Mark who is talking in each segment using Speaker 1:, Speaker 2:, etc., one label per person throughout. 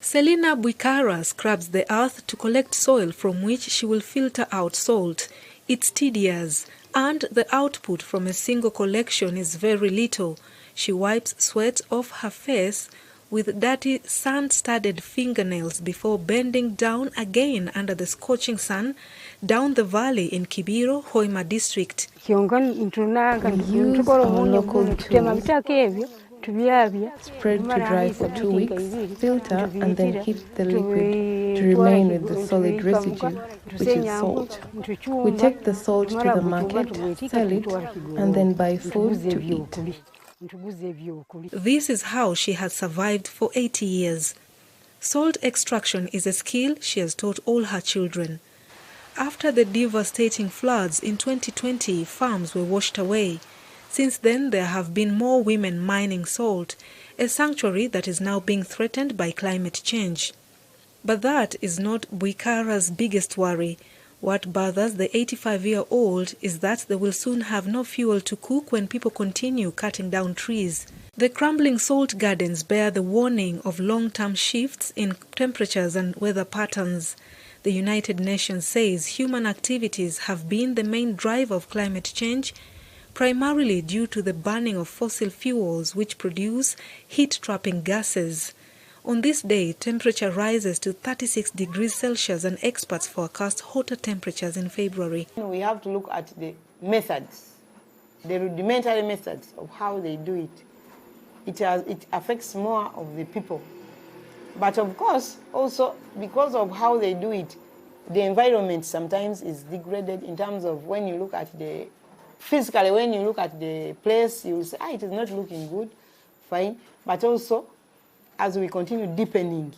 Speaker 1: Selina Buikara scrubs the earth to collect soil from which she will filter out salt. It's tedious, and the output from a single collection is very little. She wipes sweat off her face with dirty sand-studded fingernails before bending down again under the scorching sun down the valley in Kibiro, Hoima district.
Speaker 2: We use our local tools, spread to dry for 2 weeks, filter and then heat the liquid to remain with the solid residue, which is salt. We take the salt to the market, sell it, and then buy food to eat.
Speaker 1: This is how she has survived for 80 years. Salt extraction is a skill she has taught all her children. After the devastating floods in 2020, farms were washed away. Since then, there have been more women mining salt, a sanctuary that is now being threatened by climate change. But that is not Buikara's biggest worry. What bothers the 85-year-old is that they will soon have no fuel to cook when people continue cutting down trees. The crumbling salt gardens bear the warning of long-term shifts in temperatures and weather patterns. The United Nations says human activities have been the main driver of climate change, primarily due to the burning of fossil fuels which produce heat-trapping gases. On this day, temperature rises to 36 degrees Celsius and experts forecast hotter temperatures in February.
Speaker 3: We have to look at the methods, the rudimentary methods of how they do it. It affects more of the people. But of course, also because of how they do it, the environment sometimes is degraded in terms of when you look at physically, when you look at the place, you will say, it is not looking good, fine. But also, as we continue deepening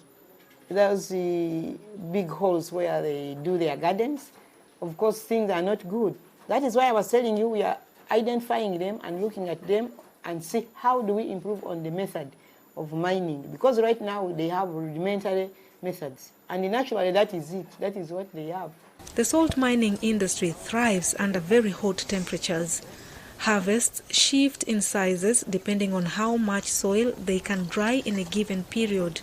Speaker 3: those big holes where they do their gardens, of course, things are not good. That is why I was telling you we are identifying them and looking at them and see how do we improve on the method of mining. Because right now they have rudimentary methods. And in actuality, that is it. That is what they have.
Speaker 1: The salt mining industry thrives under very hot temperatures. Harvests shift in sizes depending on how much soil they can dry in a given period.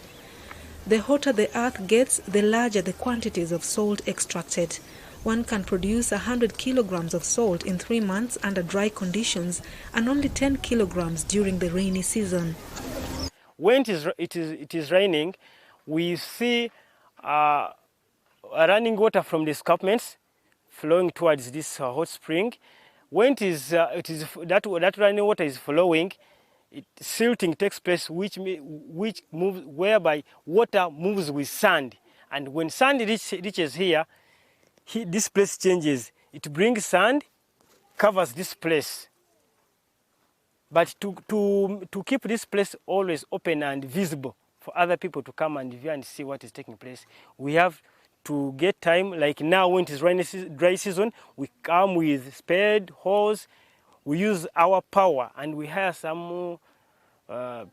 Speaker 1: The hotter the earth gets, the larger the quantities of salt extracted. One can produce 100 kilograms of salt in 3 months under dry conditions and only 10 kilograms during the rainy season.
Speaker 4: When it is raining, we see running water from the escarpments flowing towards this hot spring. When that running water is flowing, silting takes place, which moves, whereby water moves with sand, and when sand reaches here, this place changes. It brings sand, covers this place. But to keep this place always open and visible for other people to come and view and see what is taking place, we have to get time, like now when it is dry season, we come with spade, hose, we use our power, and we hire some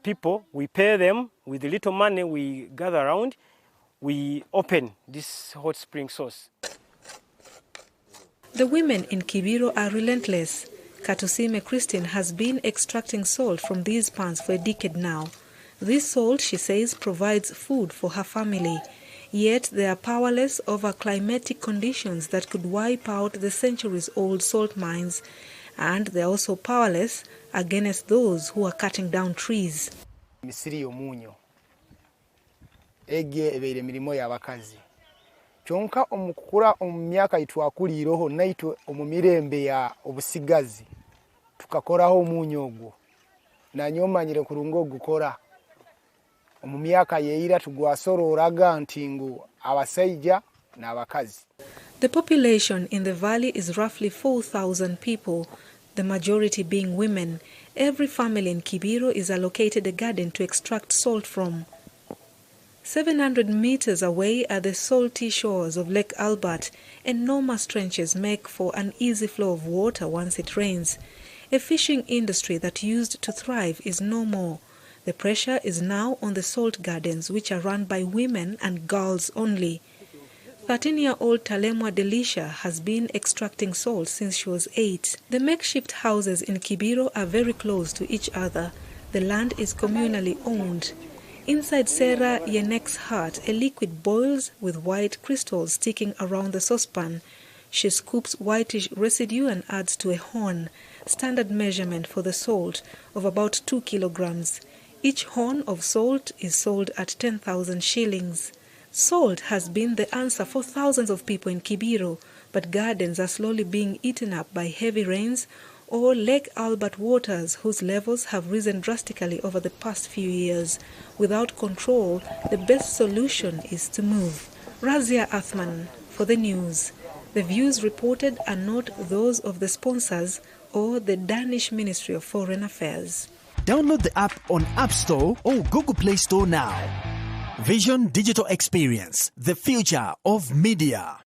Speaker 4: people, we pay them with the little money we gather around, we open this hot spring source.
Speaker 1: The women in Kibiro are relentless. Katusime Christine has been extracting salt from these pans for a decade now. This salt, she says, provides food for her family. Yet they are powerless over climatic conditions that could wipe out the centuries-old salt mines. And they are also powerless against those who are cutting down trees.
Speaker 5: Kyonka omukukula omumyaka itwakuliroho naitwe omumirembe ya obusigazi tukakoraho omunyo ogwo nanyomanyire kurungo ogukora omumyaka yeira tugwasororaga ntingu abasaija n'abakazi.
Speaker 1: The population in the valley is roughly 4,000 people, the majority being women. Every family in Kibiro is allocated a garden to extract salt from. 700 meters away are the salty shores of Lake Albert. Enormous trenches make for an easy flow of water once it rains. A fishing industry that used to thrive is no more. The pressure is now on the salt gardens, which are run by women and girls only. 13-year-old Talemwa Delisha has been extracting salt since she was 8. The makeshift houses in Kibiro are very close to each other. The land is communally owned. Inside Sarah Yenek's heart, a liquid boils with white crystals sticking around the saucepan. She scoops whitish residue and adds to a horn, standard measurement for the salt, of about 2 kilograms. Each horn of salt is sold at 10,000 shillings. Salt has been the answer for thousands of people in Kibiro, but gardens are slowly being eaten up by heavy rains or Lake Albert waters whose levels have risen drastically over the past few years. Without control, the best solution is to move. Razia Athman for the news. The views reported are not those of the sponsors or the Danish Ministry of Foreign Affairs.
Speaker 6: Download the app on App Store or Google Play Store now. Vision Digital Experience, the future of media.